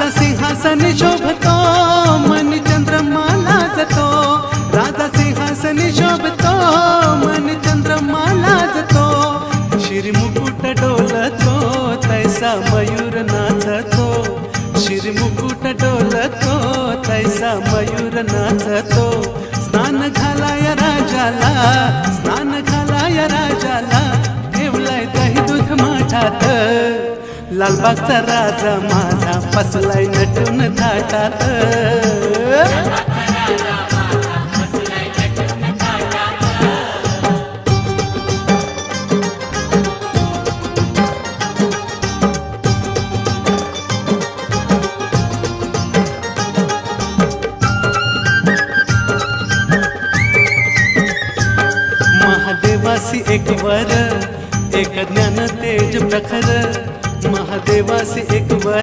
राजा सिंहासन शोभतो मन चंद्रमा लाजतो, राजा सिंहासन शोभतो मन चंद्रमा लाजतो, शिरमुकुट डोलतो तैसा मयूर नाचतो, शिरमुकुट डोलतो तैसा मयूर नाचतो, स्नान घालाय राजाला, स्नान घालाय राजाला, ठेवलाय दही दूध माठात, लालबागचा राजा माझा बसलाय नटून थाटात. महादेवासी एक वर, एक ज्ञान तेज प्रखर, महादेवासी एक वर.